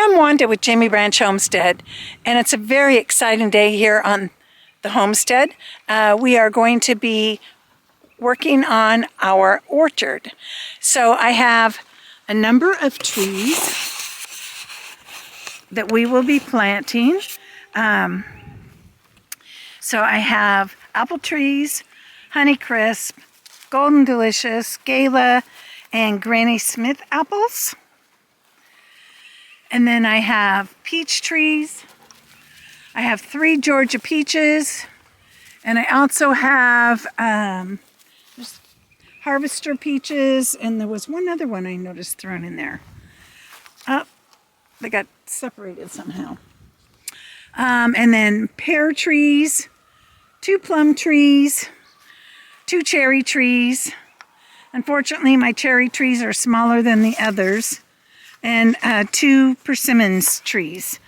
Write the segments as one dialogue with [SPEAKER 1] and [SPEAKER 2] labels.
[SPEAKER 1] I'm Wanda with Jamie Branch Homestead, and it's a very exciting day here on the homestead. We are going to be working on our orchard. So I have a number of trees that we will be planting. So I have apple trees, Honeycrisp, Golden Delicious, Gala, and Granny Smith apples. And then I have peach trees. I have 3 Georgia peaches. And I also have just harvester peaches. And there was one other one I noticed thrown in there. Oh, they got separated somehow. And then pear trees, 2 plum trees, 2 cherry trees. Unfortunately, my cherry trees are smaller than the others. And 2 persimmons trees.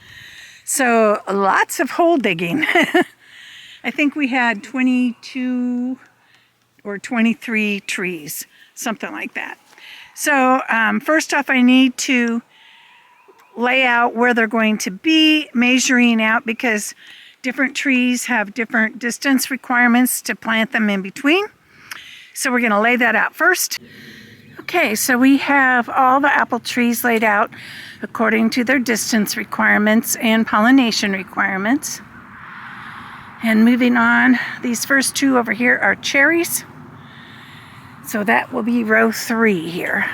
[SPEAKER 1] So lots of hole digging. I think we had 22 or 23 trees, something like that. So first off, I need to lay out where they're going to be, measuring out because different trees have different distance requirements to plant them in between. So we're going to lay that out first. Okay, so we have all the apple trees laid out according to their distance requirements and pollination requirements. And moving on, these first 2 over here are cherries. So that will be row 3 here.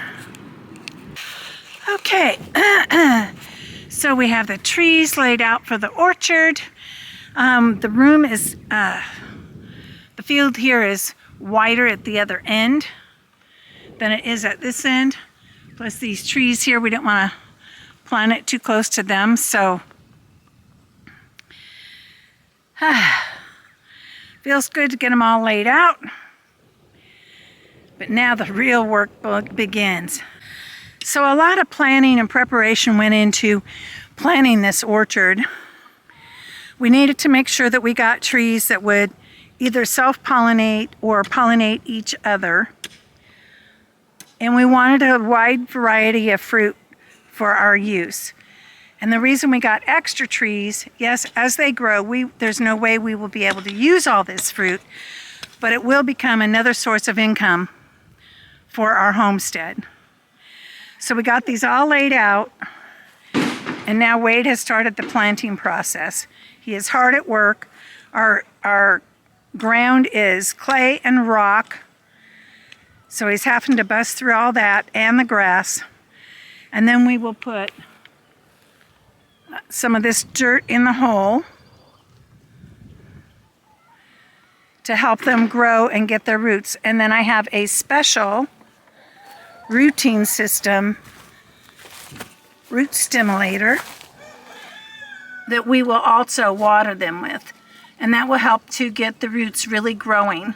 [SPEAKER 1] Okay, so we have the trees laid out for the orchard. The room is, the field here is wider at the other end than it is at this end. Plus these trees here, we don't want to plant it too close to them, so feels good to get them all laid out. But now the real work begins. So a lot of planning and preparation went into planting this orchard. We needed to make sure that we got trees that would either self-pollinate or pollinate each other. And we wanted a wide variety of fruit for our use. And the reason we got extra trees, yes, as they grow, there's no way we will be able to use all this fruit, but it will become another source of income for our homestead. So we got these all laid out, and now Wade has started the planting process. He is hard at work. Our ground is clay and rock, so he's having to bust through all that and the grass. And then we will put some of this dirt in the hole to help them grow and get their roots. And then I have a special rooting system, root stimulator, that we will also water them with. And that will help to get the roots really growing.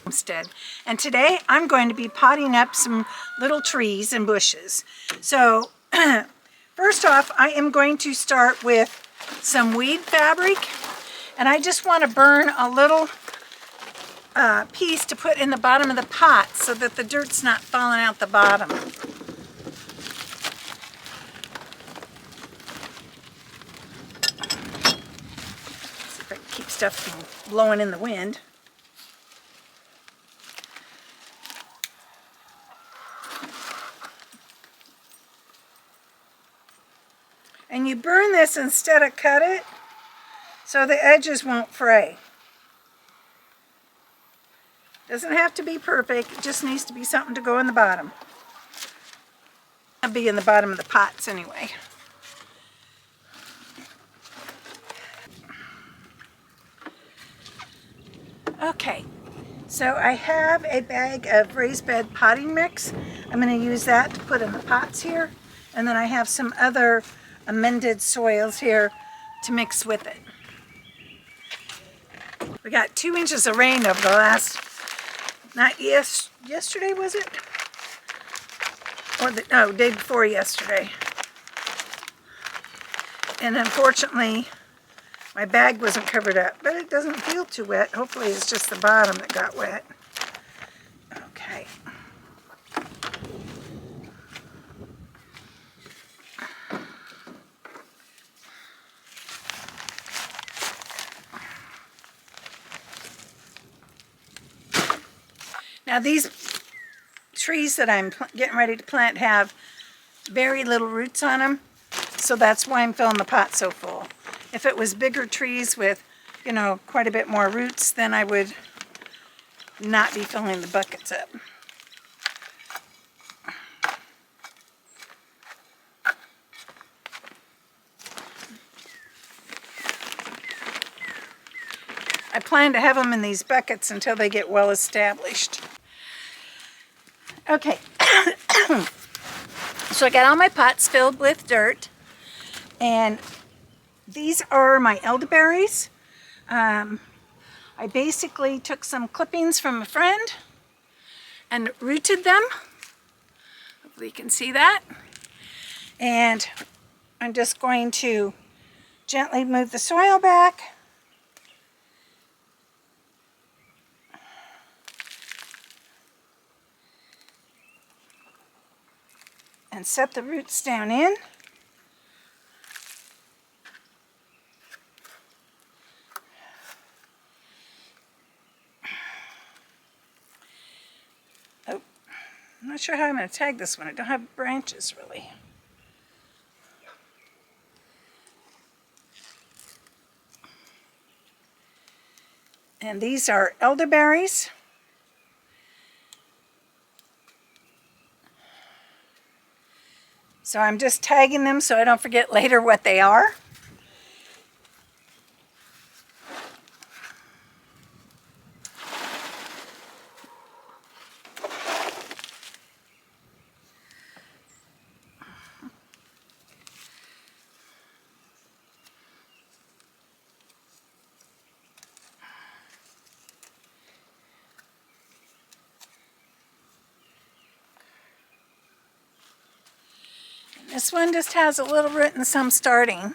[SPEAKER 1] Homestead. And today I'm going to be potting up some little trees and bushes. So first off, I am going to start with some weed fabric, and I just want to burn a little piece to put in the bottom of the pot so that the dirt's not falling out the bottom. See if I can keep stuff from blowing in the wind. And you burn this instead of cut it, so the edges won't fray. Doesn't have to be perfect, it just needs to be something to go in the bottom. It'll be in the bottom of the pots anyway. Okay, so I have a bag of raised bed potting mix. I'm going to use that to put in the pots here. And then I have some other amended soils here to mix with it. We got 2 inches of rain over the last, yesterday was it? Or no, day before yesterday. And unfortunately, my bag wasn't covered up, but it doesn't feel too wet. Hopefully it's just the bottom that got wet. Okay. Now these trees that I'm getting ready to plant have very little roots on them, so that's why I'm filling the pot so full. If it was bigger trees with, you know, quite a bit more roots, then I would not be filling the buckets up. I plan to have them in these buckets until they get well established. Okay, so I got all my pots filled with dirt, and these are my elderberries. I basically took some clippings from a friend and rooted them. Hopefully you can see that. And I'm just going to gently move the soil back. And set the roots down in. Oh, I'm not sure how I'm going to tag this one. I don't have branches really. And these are elderberries. So I'm just tagging them so I don't forget later what they are. This one just has a little root and some starting.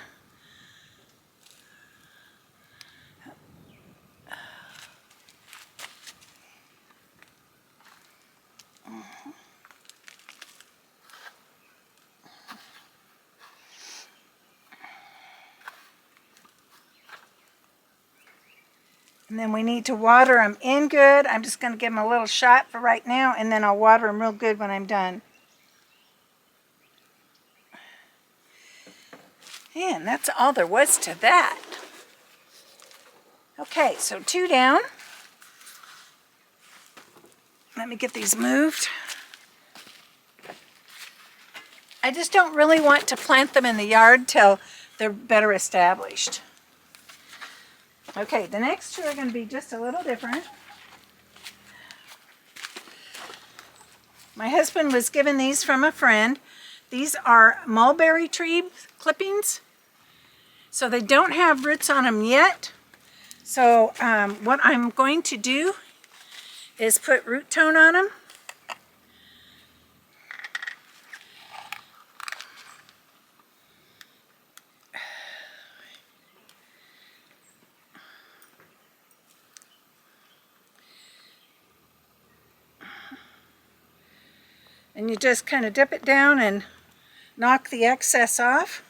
[SPEAKER 1] And then we need to water them in good. I'm just going to give them a little shot for right now, and then I'll water them real good when I'm done. And that's all there was to that. Okay, so 2 down. Let me get these moved. I just don't really want to plant them in the yard till they're better established. Okay, the next 2 are going to be just a little different. My husband was given these from a friend. These are mulberry tree clippings. So they don't have roots on them yet. So what I'm going to do is put root tone on them. And you just kind of dip it down and knock the excess off.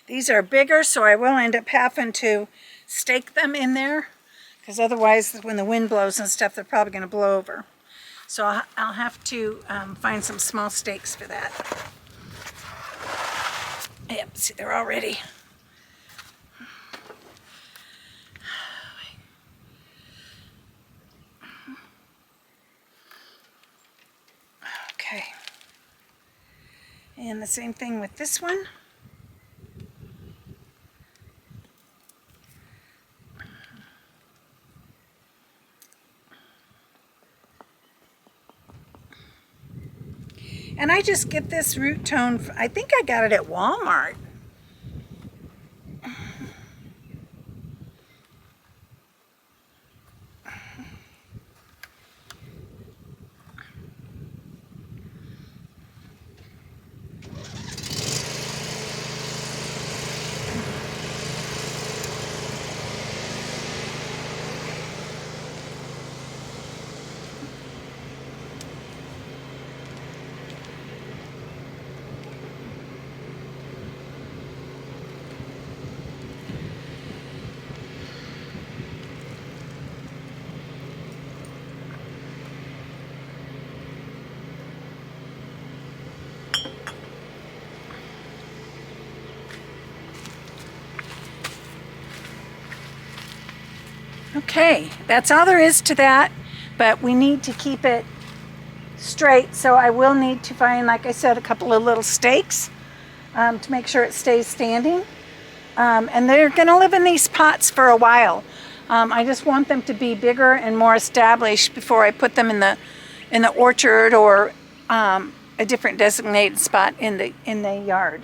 [SPEAKER 1] These are bigger, so I will end up having to stake them in there, because otherwise when the wind blows and stuff, they're probably going to blow over. So I'll have to find some small stakes for that. Yep, see, they're all ready. Okay. And the same thing with this one. And I just get this root tone, I think I got it at Walmart. Okay, that's all there is to that, but we need to keep it straight, so I will need to find, like I said, a couple of little stakes to make sure it stays standing. And they're going to live in these pots for a while. I just want them to be bigger and more established before I put them in the orchard or a different designated spot in the yard.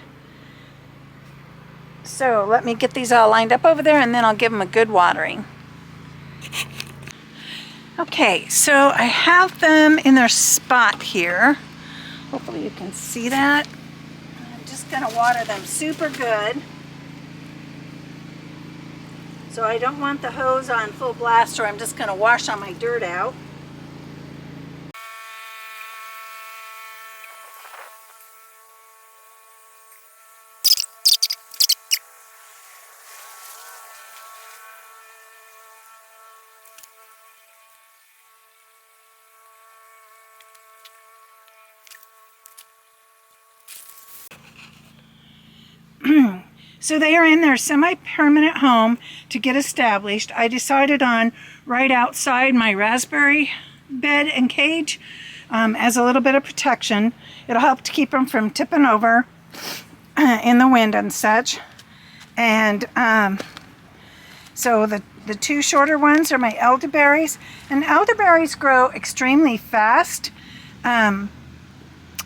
[SPEAKER 1] So let me get these all lined up over there, and then I'll give them a good watering. Okay, so I have them in their spot here. Hopefully you can see that. I'm just going to water them super good. So I don't want the hose on full blast, or I'm just going to wash all my dirt out. So they are in their semi-permanent home to get established. I decided on right outside my raspberry bed and cage as a little bit of protection. It'll help to keep them from tipping over in the wind and such. And so the two shorter ones are my elderberries. And elderberries grow extremely fast.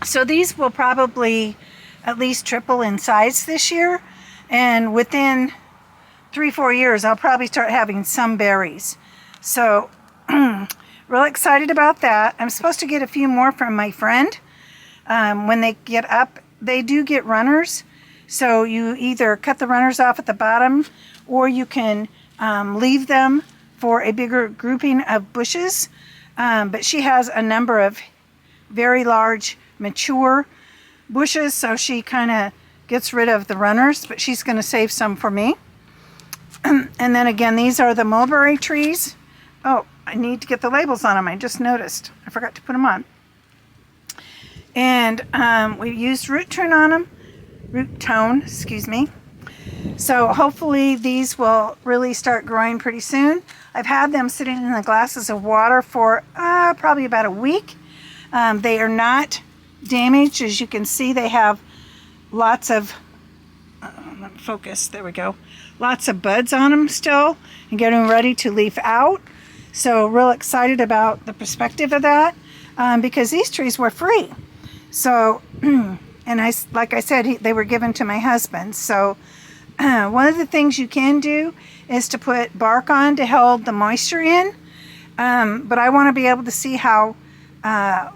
[SPEAKER 1] So these will probably at least triple in size this year. And within 3-4 years, I'll probably start having some berries. So, real excited about that. I'm supposed to get a few more from my friend. When they get up, they do get runners. So you either cut the runners off at the bottom, or you can leave them for a bigger grouping of bushes. But she has a number of very large, mature bushes, so she kind of gets rid of the runners, but she's going to save some for me. And then again, these are the mulberry trees. Oh, I need to get the labels on them. I just noticed. I forgot to put them on. And we used root tone, excuse me. So hopefully these will really start growing pretty soon. I've had them sitting in the glasses of water for probably about a week. They are not damaged. As you can see, they have lots of focus, there we go, lots of buds on them still and getting ready to leaf out. So real excited about the perspective of that, because these trees were free. So and like I said, they were given to my husband. So one of the things you can do is to put bark on to hold the moisture in, but I want to be able to see how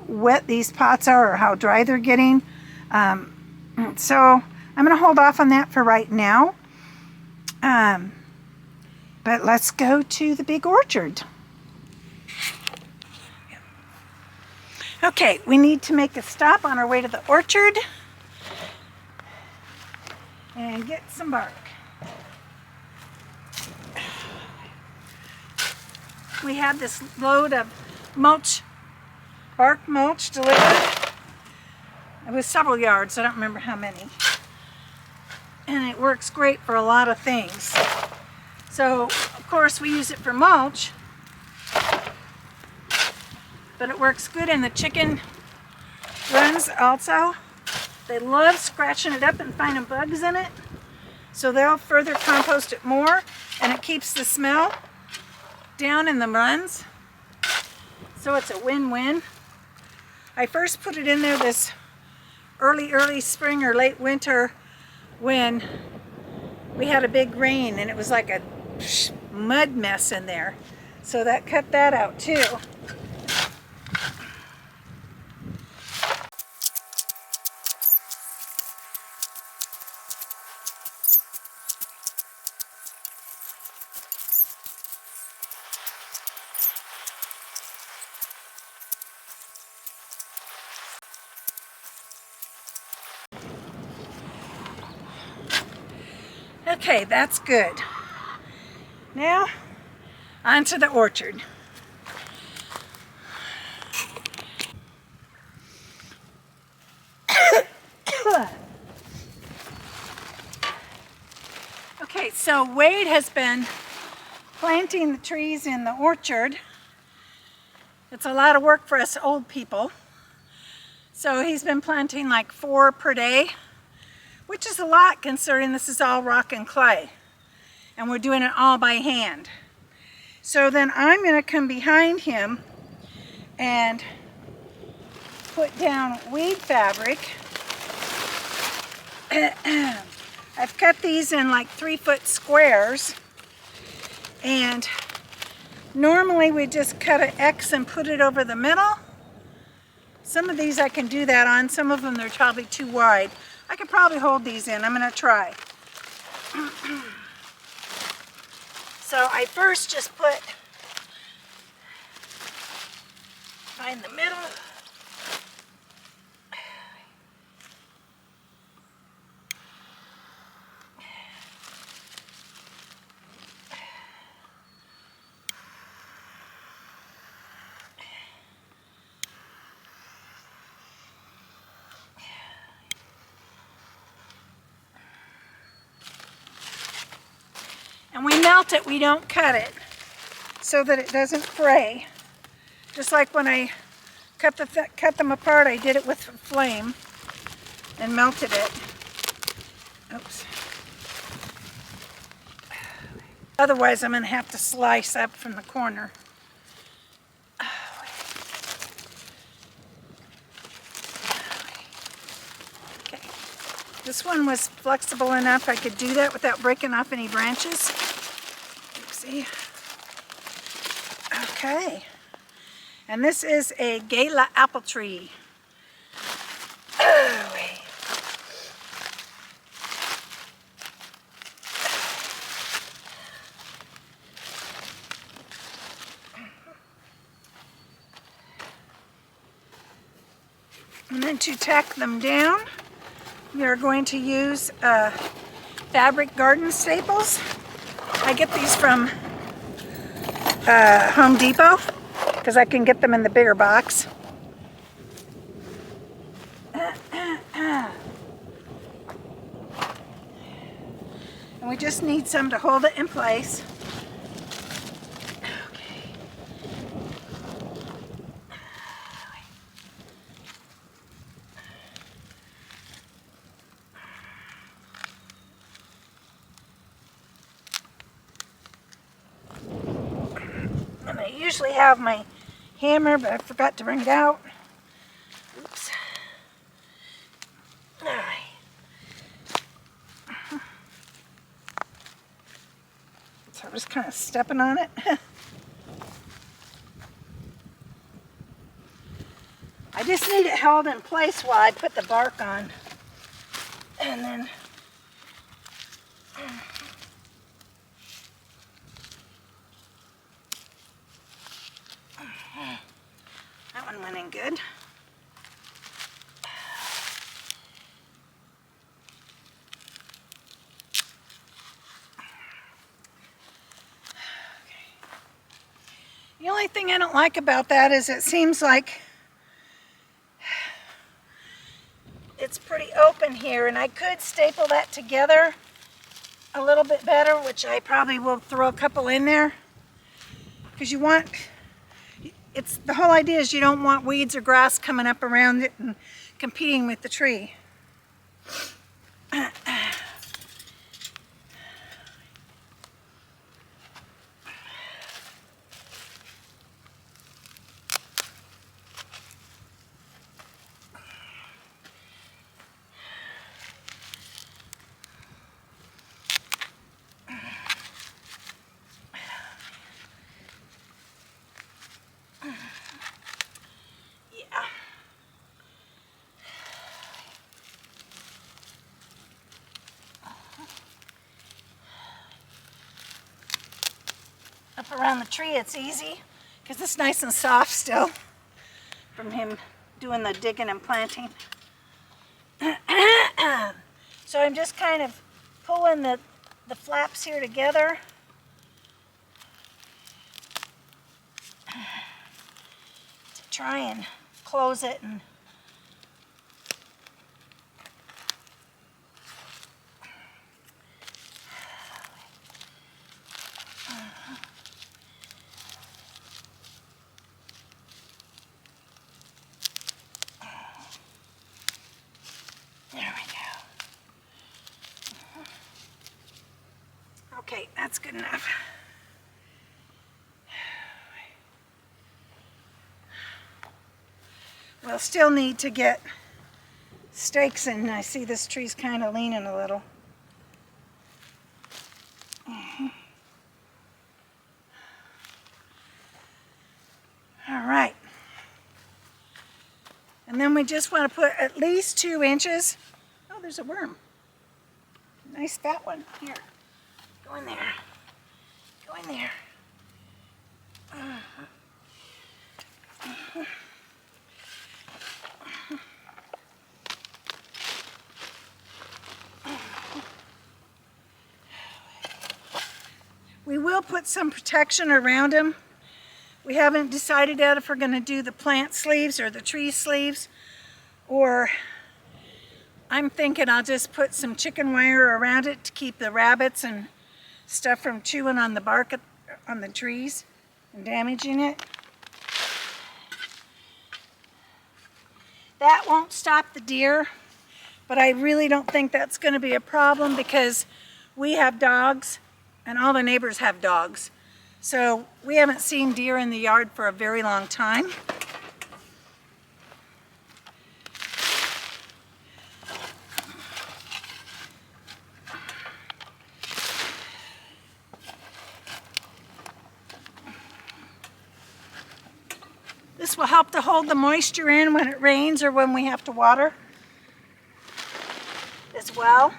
[SPEAKER 1] wet these pots are or how dry they're getting. So I'm going to hold off on that for right now. But let's go to the big orchard. Okay, we need to make a stop on our way to the orchard and get some bark. We had this load of mulch, bark mulch delivered. It was several yards, I don't remember how many. And it works great for a lot of things. So, of course, we use it for mulch, but it works good in the chicken runs also. They love scratching it up and finding bugs in it. So they'll further compost it more, and it keeps the smell down in the runs. So it's a win-win. I first put it in there this early spring or late winter when we had a big rain and it was like a mud mess in there. So that cut that out too. Okay, that's good. Now, onto the orchard. Okay, so Wade has been planting the trees in the orchard. It's a lot of work for us old people. So he's been planting like 4 per day, which is a lot considering this is all rock and clay. And we're doing it all by hand. So then I'm going to come behind him and put down weed fabric. I've cut these in like 3-foot squares, and normally we just cut an X and put it over the middle. Some of these I can do that on, some of them they're probably too wide. I could probably hold these in. I'm going to try. So I first just find the middle. And we melt it, we don't cut it, so that it doesn't fray. Just like when I cut them apart, I did it with flame and melted it. Oops. Otherwise, I'm going to have to slice up from the corner. Okay. This one was flexible enough I could do that without breaking off any branches. Oopsie. Okay. And this is a Gala apple tree. Oh, wait. And then to tack them down, we are going to use fabric garden staples. I get these from Home Depot because I can get them in the bigger box. And we just need some to hold it in place. And I usually have my hammer, but I forgot to bring it out. Oops. All right. So I'm just kind of stepping on it. I just need it held in place while I put the bark on. And then that one went in good. The only thing I don't like about that is it seems like it's pretty open here, and I could staple that together a little bit better, which I probably will throw a couple in there, because you want, it's the whole idea is you don't want weeds or grass coming up around it and competing with the tree. Up around the tree it's easy because it's nice and soft still from him doing the digging and planting. So I'm just kind of pulling the flaps here together to try and close it. And Okay, that's good enough. We'll still need to get stakes in. I see this tree's kind of leaning a little. All right. And then we just want to put at least 2 inches. Oh, there's a worm. Nice fat one. Here. Go in there. Go in there. We will put some protection around them. We haven't decided yet if we're going to do the plant sleeves or the tree sleeves, or I'm thinking I'll just put some chicken wire around it to keep the rabbits and stuff from chewing on the bark on the trees and damaging it. That won't stop the deer, but I really don't think that's going to be a problem because we have dogs and all the neighbors have dogs. So we haven't seen deer in the yard for a very long time. This will help to hold the moisture in when it rains or when we have to water as well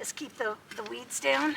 [SPEAKER 1] as keep the weeds down.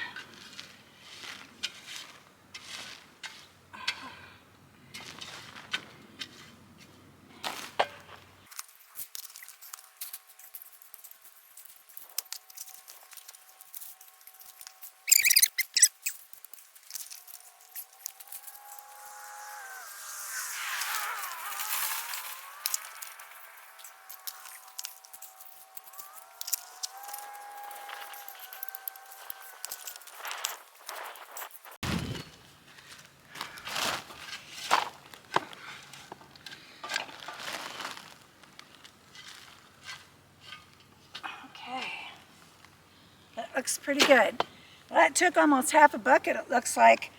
[SPEAKER 1] Looks pretty good. Well, that took almost half a bucket, it looks like,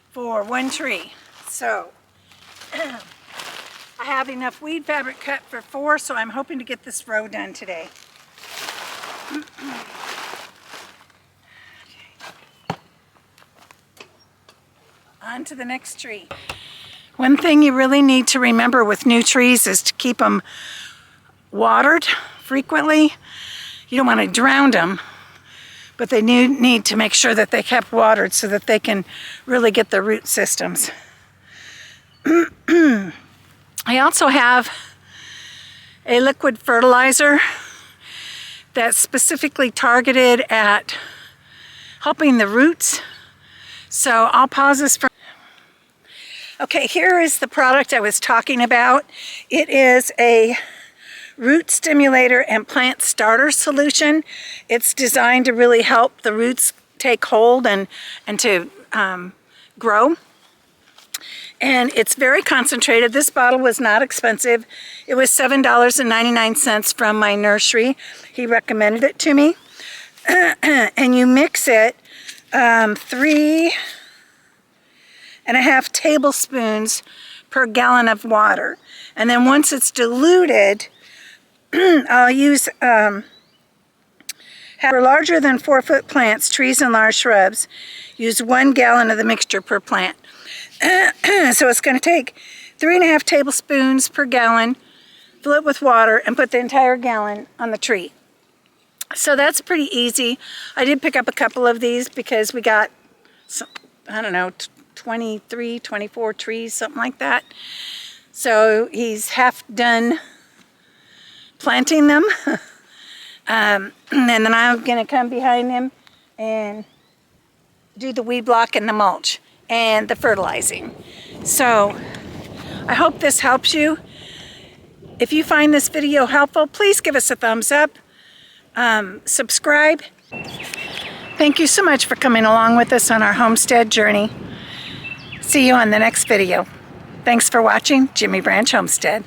[SPEAKER 1] for one tree. So I have enough weed fabric cut for 4, so I'm hoping to get this row done today. On to the next tree. One thing you really need to remember with new trees is to keep them watered frequently. You don't want to drown them, but they need to make sure that they kept watered so that they can really get the root systems. I also have a liquid fertilizer that's specifically targeted at helping the roots. So I'll pause this for... Okay, here is the product I was talking about. It is a root stimulator and plant starter solution. It's designed to really help the roots take hold and to grow. And it's very concentrated. This bottle was not expensive. It was $7.99 from my nursery. He recommended it to me. And you mix it 3.5 tablespoons per gallon of water. And then once it's diluted, I'll use, for larger than 4-foot plants, trees and large shrubs, use 1 gallon of the mixture per plant. So it's going to take 3.5 tablespoons per gallon, fill it with water, and put the entire gallon on the tree. So that's pretty easy. I did pick up a couple of these because we got, some, I don't know, 23, 24 trees, something like that. So he's half done planting them. And then I'm going to come behind him and do the weed block and the mulch and the fertilizing. So I hope this helps you. If you find this video helpful, please give us a thumbs up. Subscribe. Thank you so much for coming along with us on our homestead journey. See you on the next video. Thanks for watching Jimmy Branch Homestead.